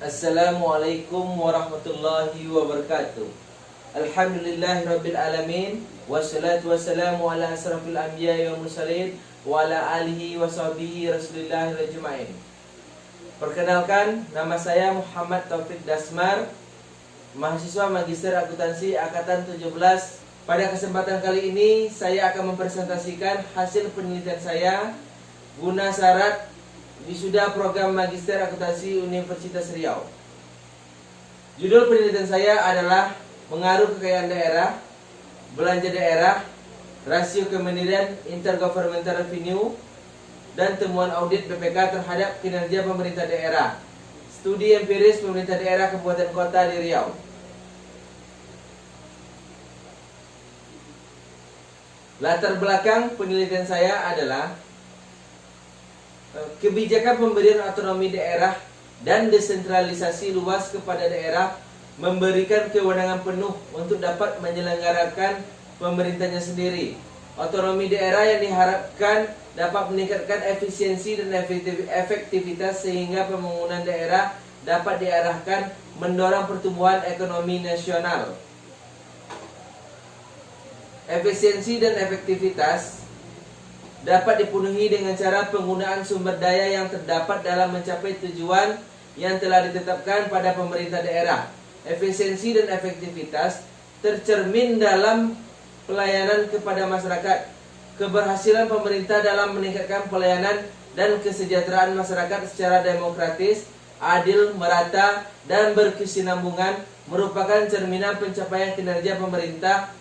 Assalamualaikum warahmatullahi wabarakatuh. Alhamdulillahirabbil alamin, wassalatu wassalamu ala asrafil anbiya'i wal mursalin wa ala alihi wa sahbihi rasulillahi ajmain. Perkenalkan, nama saya Muhammad Taufik Dasmar, mahasiswa Magister Akuntansi angkatan 17. Pada kesempatan kali ini saya akan mempresentasikan hasil penelitian saya guna syarat wisuda program Magister Akuntansi Universitas Riau. Judul penelitian saya adalah Pengaruh Kekayaan Daerah, Belanja Daerah, Rasio Kemandirian Intergovernmental Revenue, dan Temuan Audit BPK terhadap kinerja pemerintah daerah. Studi empiris pemerintah daerah kabupaten kota di Riau. Latar belakang penelitian saya adalah kebijakan pemberian otonomi daerah dan desentralisasi luas kepada daerah memberikan kewenangan penuh untuk dapat menyelenggarakan pemerintahnya sendiri. Otonomi daerah yang diharapkan dapat meningkatkan efisiensi dan efektivitas sehingga pembangunan daerah dapat diarahkan mendorong pertumbuhan ekonomi nasional. Efisiensi dan efektivitas dapat dipenuhi dengan cara penggunaan sumber daya yang terdapat dalam mencapai tujuan yang telah ditetapkan pada pemerintah daerah. Efisiensi dan efektivitas tercermin dalam pelayanan kepada masyarakat. Keberhasilan pemerintah dalam meningkatkan pelayanan dan kesejahteraan masyarakat secara demokratis, adil, merata, dan berkesinambungan merupakan cerminan pencapaian kinerja pemerintah.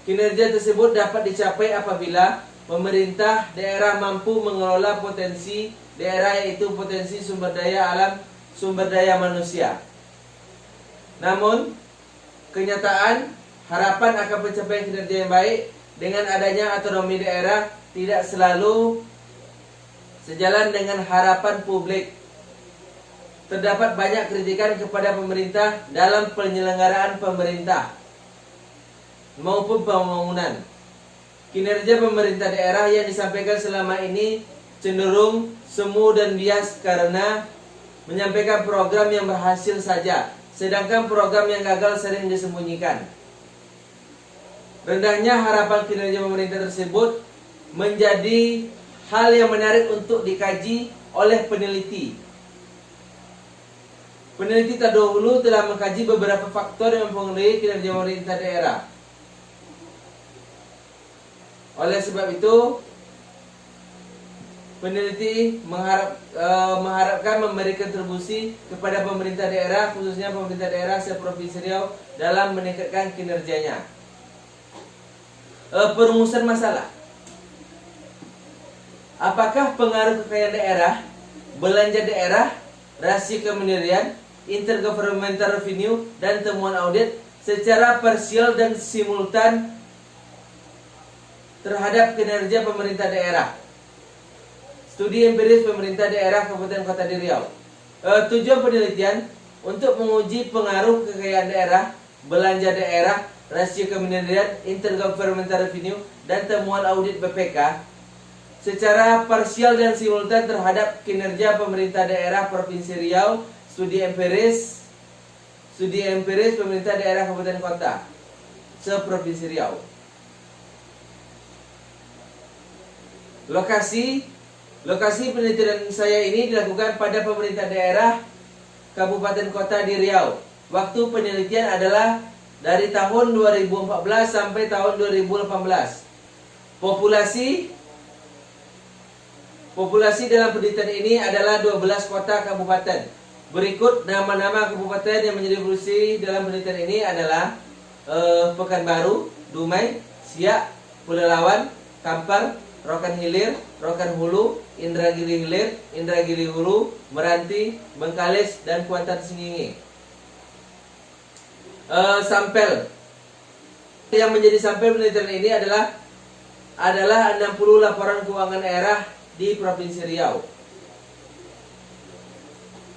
Kinerja tersebut dapat dicapai apabila pemerintah daerah mampu mengelola potensi daerah, yaitu potensi sumber daya alam, sumber daya manusia. Namun, kenyataan harapan akan pencapaian kinerja yang baik dengan adanya otonomi daerah tidak selalu sejalan dengan harapan publik. Terdapat banyak kritikan kepada pemerintah dalam penyelenggaraan pemerintah maupun pembangunan. Kinerja pemerintah daerah yang disampaikan selama ini cenderung semu dan bias karena menyampaikan program yang berhasil saja, sedangkan program yang gagal sering disembunyikan. Rendahnya harapan kinerja pemerintah tersebut menjadi hal yang menarik untuk dikaji oleh peneliti. Peneliti terdahulu telah mengkaji beberapa faktor yang mempengaruhi kinerja pemerintah daerah. Oleh sebab itu, peneliti mengharapkan memberi kontribusi kepada pemerintah daerah, khususnya pemerintah daerah seprovinsi Riau dalam meningkatkan kinerjanya. Perumusan masalah. Apakah pengaruh kekayaan daerah, belanja daerah, rasio kemandirian, intergovernmental revenue, dan temuan audit secara parsial dan simultan terhadap kinerja pemerintah daerah? Studi empiris pemerintah daerah kabupaten kota di Riau. Tujuan penelitian untuk menguji pengaruh kekayaan daerah, belanja daerah, rasio kemandirian, intergovernmental revenue, dan temuan audit BPK secara parsial dan simultan terhadap kinerja pemerintah daerah Provinsi Riau. Studi empiris pemerintah daerah kabupaten kota seprovinsi Riau. Lokasi penelitian saya ini dilakukan pada pemerintah daerah kabupaten kota di Riau. Waktu penelitian adalah dari tahun 2014 sampai tahun 2018. Populasi dalam penelitian ini adalah 12 kota kabupaten. Berikut nama-nama kabupaten yang menjadi populasi dalam penelitian ini adalah Pekanbaru, Dumai, Siak, Pelalawan, Kampar, Rokan Hilir, Rokan Hulu, Indragiri Hilir, Indragiri Hulu, Meranti, Bengkalis, dan Kuantan Sengingi. Sampel yang menjadi sampel penelitian ini adalah 60 laporan keuangan daerah di Provinsi Riau.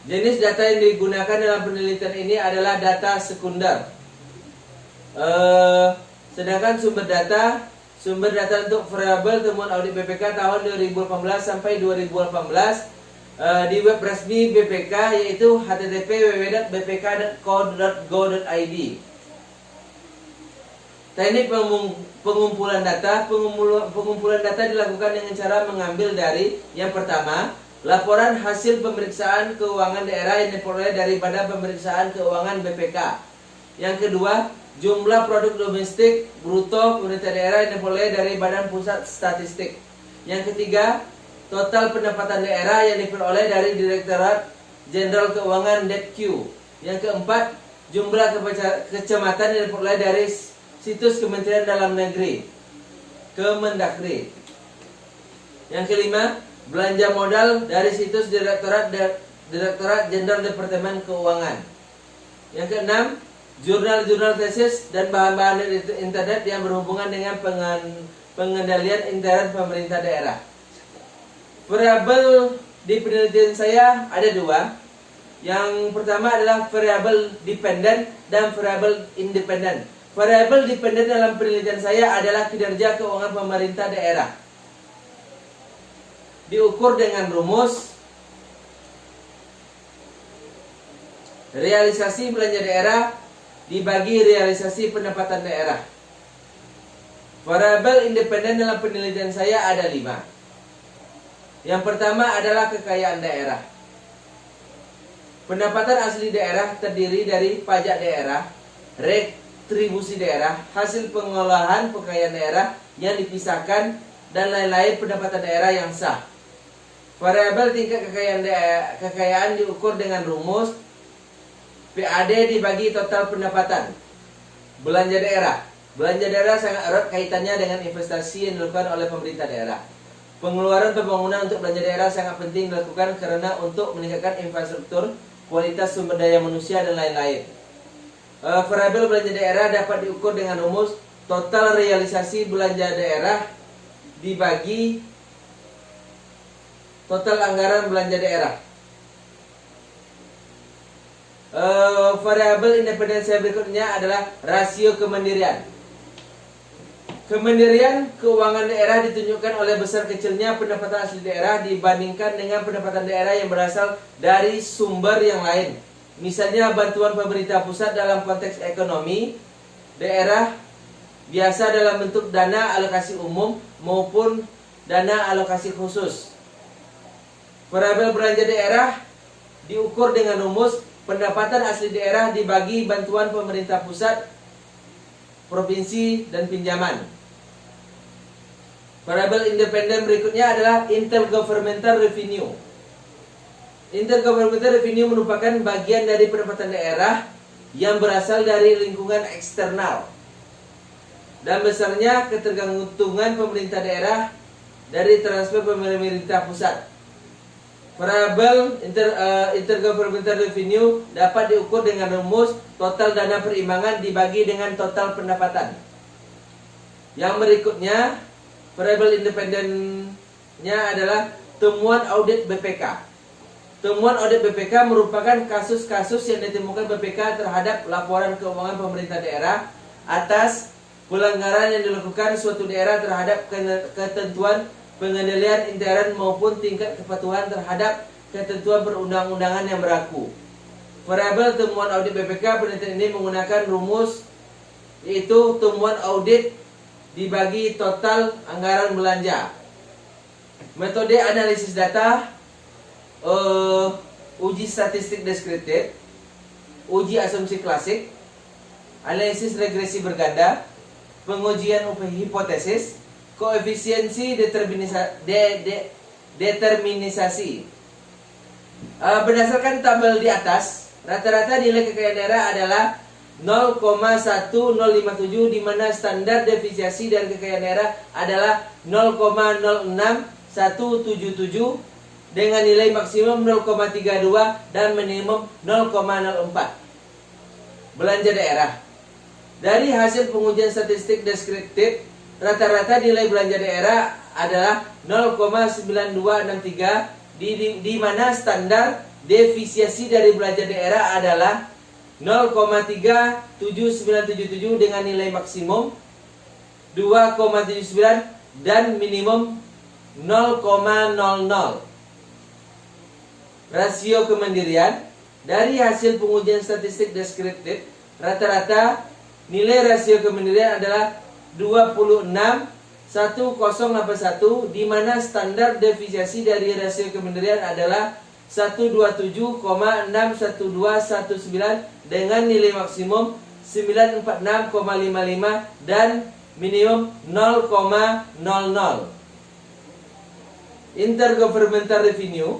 Jenis data yang digunakan dalam penelitian ini adalah data sekunder. Sedangkan sumber data untuk variabel temuan audit BPK tahun 2018 sampai 2018 di web resmi BPK, yaitu http://www.bpk.co.id. Teknik pengumpulan data. Pengumpulan data dilakukan dengan cara mengambil dari yang pertama, laporan hasil pemeriksaan keuangan daerah yang diperoleh dari Badan Pemeriksaan Keuangan BPK. Yang kedua, jumlah produk domestik bruto pemerintah daerah yang diperoleh dari Badan Pusat Statistik. Yang ketiga, total pendapatan daerah yang diperoleh dari Direktorat Jenderal Keuangan DKQ. Yang keempat, jumlah kecamatan yang diperoleh dari situs Kementerian Dalam Negeri, Kemendagri. Yang kelima, belanja modal dari situs Direktorat Jenderal Departemen Keuangan. Yang keenam, jurnal-jurnal tesis dan bahan-bahan dari internet yang berhubungan dengan pengendalian internet pemerintah daerah. Variabel di penelitian saya ada dua. Yang pertama adalah variabel dependen dan variabel independen. Variabel dependen dalam penelitian saya adalah kinerja keuangan pemerintah daerah. Diukur dengan rumus realisasi belanja daerah dibagi realisasi pendapatan daerah. Variabel independen dalam penelitian saya ada 5. Yang pertama adalah kekayaan daerah. Pendapatan asli daerah terdiri dari pajak daerah, retribusi daerah, hasil pengolahan kekayaan daerah yang dipisahkan, dan lain-lain pendapatan daerah yang sah. Variabel tingkat kekayaan diukur dengan rumus PAD dibagi total pendapatan. Belanja daerah. Belanja daerah sangat erat kaitannya dengan investasi yang dilakukan oleh pemerintah daerah. Pengeluaran pembangunan untuk belanja daerah sangat penting dilakukan karena untuk meningkatkan infrastruktur, kualitas sumber daya manusia, dan lain-lain. Variabel belanja daerah dapat diukur dengan rumus total realisasi belanja daerah dibagi total anggaran belanja daerah. Variabel independen saya berikutnya adalah rasio kemandirian. Kemandirian keuangan daerah ditunjukkan oleh besar kecilnya pendapatan asli daerah dibandingkan dengan pendapatan daerah yang berasal dari sumber yang lain. Misalnya bantuan pemerintah pusat dalam konteks ekonomi daerah biasa dalam bentuk dana alokasi umum maupun dana alokasi khusus. Variabel belanja daerah diukur dengan rumus pendapatan asli daerah dibagi bantuan pemerintah pusat, provinsi, dan pinjaman. Variabel independen berikutnya adalah intergovernmental revenue. Intergovernmental revenue merupakan bagian dari pendapatan daerah yang berasal dari lingkungan eksternal dan besarnya ketergantungan pemerintah daerah dari transfer pemerintah pusat. Variabel intergovernmental revenue dapat diukur dengan rumus total dana perimbangan dibagi dengan total pendapatan. Yang berikutnya, variabel independennya adalah temuan audit BPK. Temuan audit BPK merupakan kasus-kasus yang ditemukan BPK terhadap laporan keuangan pemerintah daerah atas pelanggaran yang dilakukan suatu daerah terhadap ketentuan pengendalian intern maupun tingkat kepatuhan terhadap ketentuan perundang-undangan yang berlaku. Variabel temuan audit BPK penelitian ini menggunakan rumus yaitu temuan audit dibagi total anggaran belanja. Metode analisis data, uji statistik deskriptif, uji asumsi klasik, analisis regresi berganda, pengujian hipotesis, koefisiensi determinisasi. Berdasarkan tabel di atas, rata-rata nilai kekayaan daerah adalah 0,1057 di mana standar deviasi dari kekayaan daerah adalah 0,06177 dengan nilai maksimum 0,32 dan minimum 0,04. Belanja daerah. Dari hasil pengujian statistik deskriptif, rata-rata nilai belanja daerah adalah 0,9263 di mana standar deviasi dari belanja daerah adalah 0,37977 dengan nilai maksimum 2,79 dan minimum 0,00. rasio kemandirian. Dari hasil pengujian statistik deskriptif, rata-rata nilai rasio kemandirian adalah 26,1081, di mana standar deviasi dari rasio kemandirian adalah 127,61219 dengan nilai maksimum 946,55 dan minimum 0,00. Intergovernmental revenue.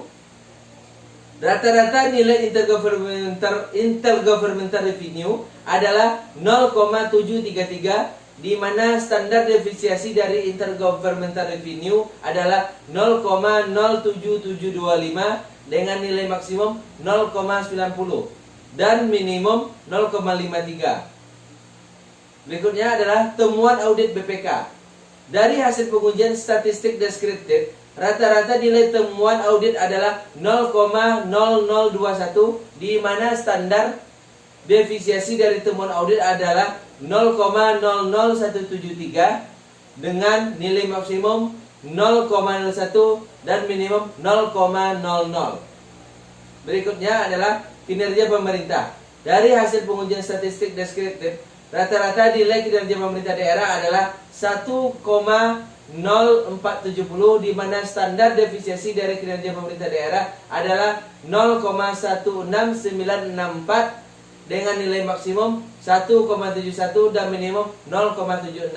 Rata-rata nilai intergovernmental revenue adalah 0,733, di mana standar deviasi dari intergovernmental revenue adalah 0,07725 dengan nilai maksimum 0,90 dan minimum 0,53. Berikutnya adalah temuan audit BPK. Dari hasil pengujian statistik deskriptif, rata-rata nilai temuan audit adalah 0,0021, di mana standar deviasi dari temuan audit adalah 0,00173 dengan nilai maksimum 0,01 dan minimum 0,00. Berikutnya adalah kinerja pemerintah. Dari hasil pengujian statistik deskriptif, rata-rata nilai kinerja pemerintah daerah adalah 1,0470, di mana standar deviasi dari kinerja pemerintah daerah adalah 0,16964 dengan nilai maksimum 1,71 dan minimum 0,76.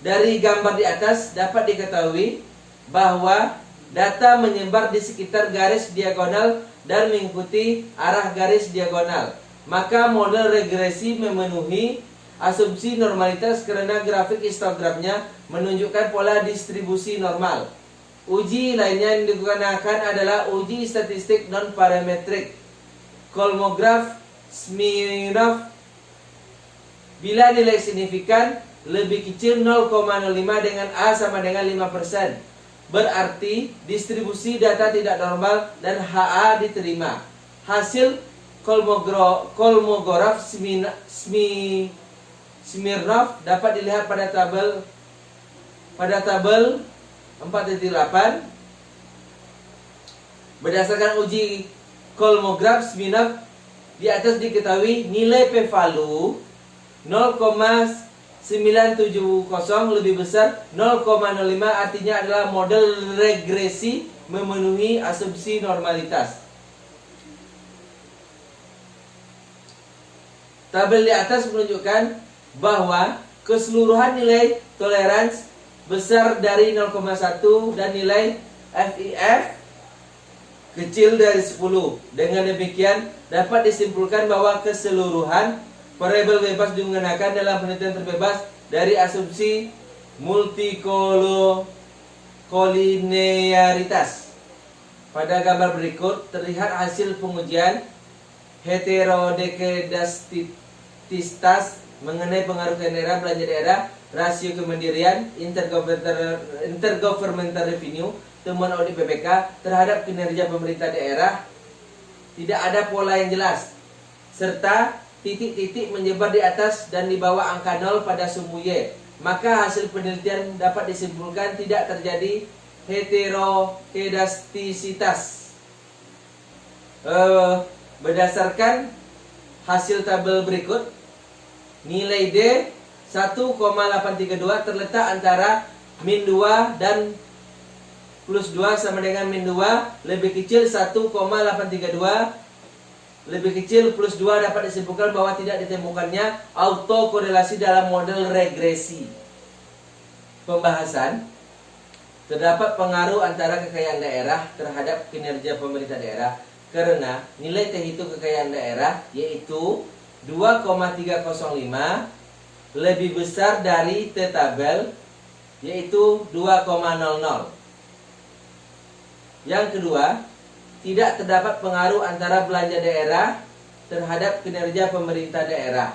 Dari gambar di atas dapat diketahui bahwa data menyebar di sekitar garis diagonal dan mengikuti arah garis diagonal. Maka model regresi memenuhi asumsi normalitas karena grafik histogramnya menunjukkan pola distribusi normal. Uji lainnya yang digunakan adalah uji statistik non-parametrik, Kolmogorov-Smirnov. Bila nilai signifikan lebih kecil 0,05 dengan A sama dengan 5%, berarti distribusi data tidak normal dan HA diterima. Hasil Kolmogorov-Smirnov dapat dilihat pada tabel 4.8. Berdasarkan uji Kolmogorov-Smirnov di atas diketahui nilai p-value 0,970 lebih besar 0,05, artinya adalah model regresi memenuhi asumsi normalitas. Tabel di atas menunjukkan bahwa keseluruhan nilai toleransi besar dari 0,1 dan nilai FIF kecil dari 10. Dengan demikian dapat disimpulkan bahwa keseluruhan variabel bebas digunakan dalam penelitian terbebas dari asumsi multikolinearitas. Pada gambar berikut terlihat hasil pengujian heterodekedastistas mengenai pengaruh daerah, belanja daerah, rasio kemandirian, intergovernmental revenue, temuan audit BPK terhadap kinerja pemerintah daerah. Tidak ada pola yang jelas, serta titik-titik menyebar di atas dan di bawah angka 0 pada sumbu Y. Maka hasil penelitian dapat disimpulkan tidak terjadi heterokedastisitas. Berdasarkan hasil tabel berikut, nilai D 1,832 terletak antara min 2 dan plus 2 sama dengan min 2, lebih kecil 1,832, lebih kecil plus 2, dapat disimpulkan bahwa tidak ditemukannya autokorelasi dalam model regresi. Pembahasan. Terdapat pengaruh antara kekayaan daerah terhadap kinerja pemerintah daerah karena nilai terhitung kekayaan daerah yaitu 2,305 lebih besar dari T tabel yaitu 2,00. Yang kedua, tidak terdapat pengaruh antara belanja daerah terhadap kinerja pemerintah daerah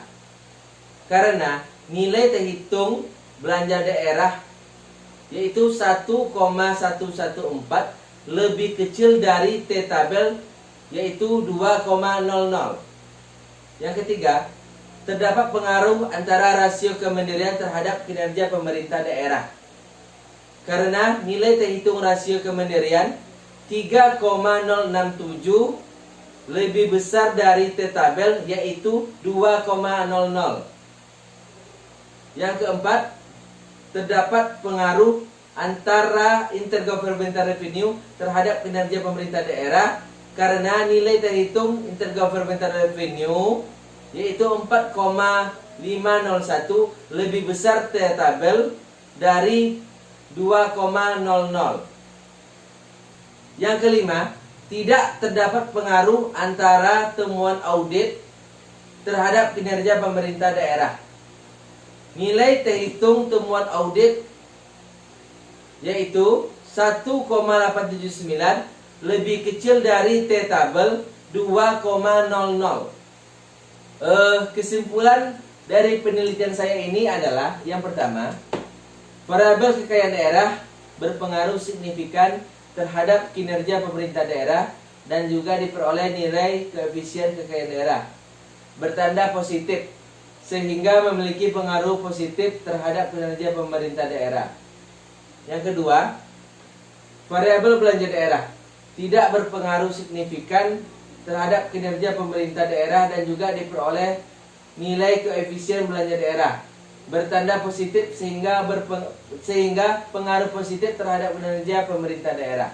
karena nilai terhitung belanja daerah yaitu 1,114 lebih kecil dari T tabel yaitu 2,00. Yang ketiga, terdapat pengaruh antara rasio kemandirian terhadap kinerja pemerintah daerah karena nilai terhitung rasio kemandirian 3,067 lebih besar dari T tabel, yaitu 2,00. Yang keempat, terdapat pengaruh antara intergovernmental revenue terhadap kinerja pemerintah daerah karena nilai terhitung intergovernmental revenue yaitu 4,501 lebih besar T tabel dari 2,00. Yang kelima, tidak terdapat pengaruh antara temuan audit terhadap kinerja pemerintah daerah. Nilai terhitung temuan audit yaitu 1,879 lebih kecil dari T tabel 2,00. Kesimpulan dari penelitian saya ini adalah yang pertama, variabel kekayaan daerah berpengaruh signifikan terhadap kinerja pemerintah daerah dan juga diperoleh nilai koefisien kekayaan daerah bertanda positif sehingga memiliki pengaruh positif terhadap kinerja pemerintah daerah. Yang kedua, variabel belanja daerah tidak berpengaruh signifikan terhadap kinerja pemerintah daerah dan juga diperoleh nilai koefisien belanja daerah bertanda positif sehingga pengaruh positif terhadap kinerja pemerintah daerah.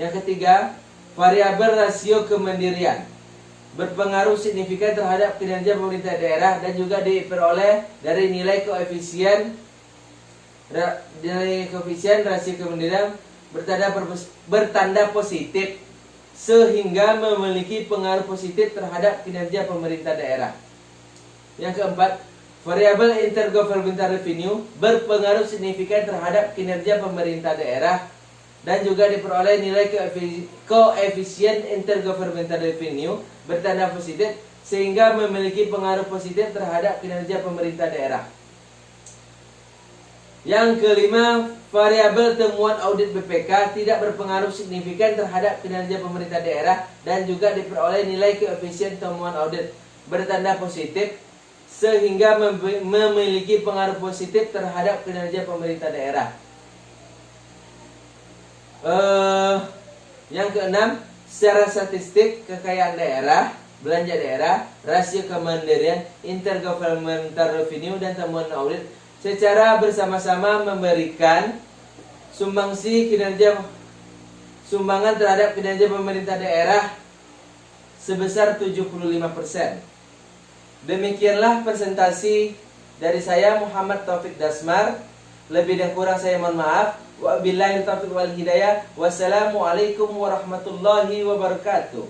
Yang ketiga, variabel rasio kemandirian berpengaruh signifikan terhadap kinerja pemerintah daerah dan juga diperoleh dari nilai koefisien rasio kemandirian bertanda positif sehingga memiliki pengaruh positif terhadap kinerja pemerintah daerah. Yang keempat, variabel intergovernmental revenue berpengaruh signifikan terhadap kinerja pemerintah daerah dan juga diperoleh nilai koefisien intergovernmental revenue bertanda positif sehingga memiliki pengaruh positif terhadap kinerja pemerintah daerah. Yang kelima, variabel temuan audit BPK tidak berpengaruh signifikan terhadap kinerja pemerintah daerah dan juga diperoleh nilai koefisien temuan audit bertanda positif sehingga memiliki pengaruh positif terhadap kinerja pemerintah daerah. Yang keenam, secara statistik kekayaan daerah, belanja daerah, rasio kemandirian, intergovernmental revenue dan temuan audit secara bersama-sama memberikan sumbangan terhadap kinerja pemerintah daerah sebesar 75%. Demikianlah presentasi dari saya, Muhammad Taufik Dasmar. Lebih dan kurang saya mohon maaf. Wabillahi taufiq wal hidayah. Wassalamualaikum warahmatullahi wabarakatuh.